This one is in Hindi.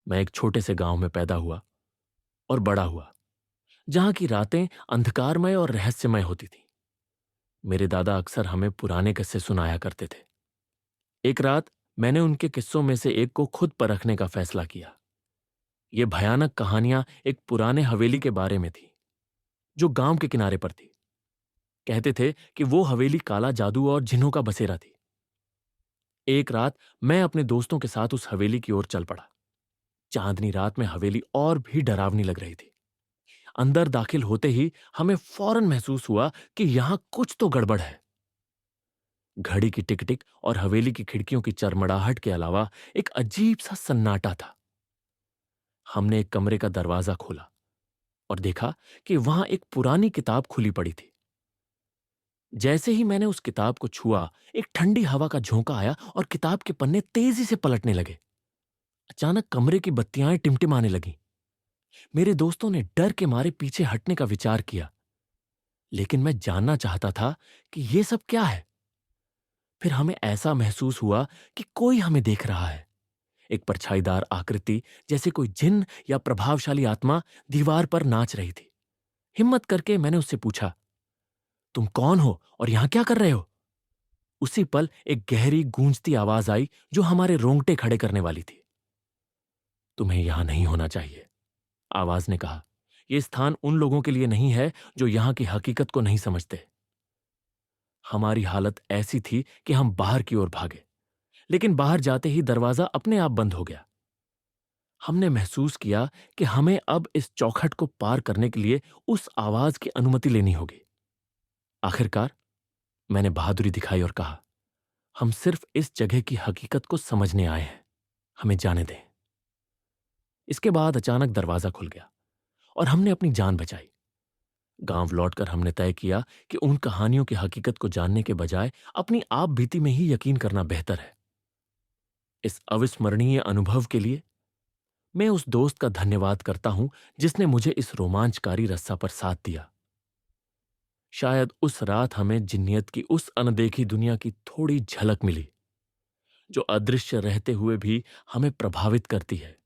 मैं एक छोटे से गांव में पैदा हुआ और बड़ा हुआ, जहां की रातें अंधकारमय और रहस्यमय होती थीं। मेरे दादा अक्सर हमें पुराने किस्से सुनाया करते थे। एक रात मैंने उनके किस्सों में से एक को खुद परखने का फैसला किया। ये भयानक कहानियां एक पुराने हवेली के बारे में थी, जो गांव के किनारे पर थी। कहते थे कि वो हवेली काला जादू और जिन्हों का बसेरा थी। एक रात मैं अपने दोस्तों के साथ उस हवेली की ओर चल पड़ा। चांदनी रात में हवेली और भी डरावनी लग रही थी। अंदर दाखिल होते ही हमें फौरन महसूस हुआ कि यहां कुछ तो गड़बड़ है। घड़ी की टिक टिक और हवेली की खिड़कियों की चरमड़ाहट के अलावा एक अजीब सा सन्नाटा था। हमने एक कमरे का दरवाजा खोला और देखा कि वहां एक पुरानी किताब खुली पड़ी थी। जैसे ही मैंने उस किताब को छुआ, एक ठंडी हवा का झोंका आया और किताब के पन्ने तेजी से पलटने लगे। अचानक कमरे की बत्तियां टिमटिमाने लगीं। मेरे दोस्तों ने डर के मारे पीछे हटने का विचार किया, लेकिन मैं जानना चाहता था कि यह सब क्या है। फिर हमें ऐसा महसूस हुआ कि कोई हमें देख रहा है। एक परछाईदार आकृति, जैसे कोई जिन या प्रभावशाली आत्मा, दीवार पर नाच रही थी। हिम्मत करके मैंने उससे पूछा, तुम कौन हो और यहां क्या कर रहे हो? उसी पल एक गहरी गूंजती आवाज आई जो हमारे रोंगटे खड़े करने वाली थी। तुम्हें यहां नहीं होना चाहिए, आवाज ने कहा। यह स्थान उन लोगों के लिए नहीं है जो यहां की हकीकत को नहीं समझते। हमारी हालत ऐसी थी कि हम बाहर की ओर भागे, लेकिन बाहर जाते ही दरवाजा अपने आप बंद हो गया। हमने महसूस किया कि हमें अब इस चौखट को पार करने के लिए उस आवाज की अनुमति लेनी होगी। आखिरकार मैंने बहादुरी दिखाई और कहा, हम सिर्फ इस जगह की हकीकत को समझने आए हैं, हमें जाने दें। इसके बाद अचानक दरवाजा खुल गया और हमने अपनी जान बचाई। गांव लौटकर हमने तय किया कि उन कहानियों की हकीकत को जानने के बजाय अपनी आप बीती में ही यकीन करना बेहतर है। इस अविस्मरणीय अनुभव के लिए मैं उस दोस्त का धन्यवाद करता हूं जिसने मुझे इस रोमांचकारी रस्सा पर साथ दिया। शायद उस रात हमें जिन्नियत की उस अनदेखी दुनिया की थोड़ी झलक मिली, जो अदृश्य रहते हुए भी हमें प्रभावित करती है।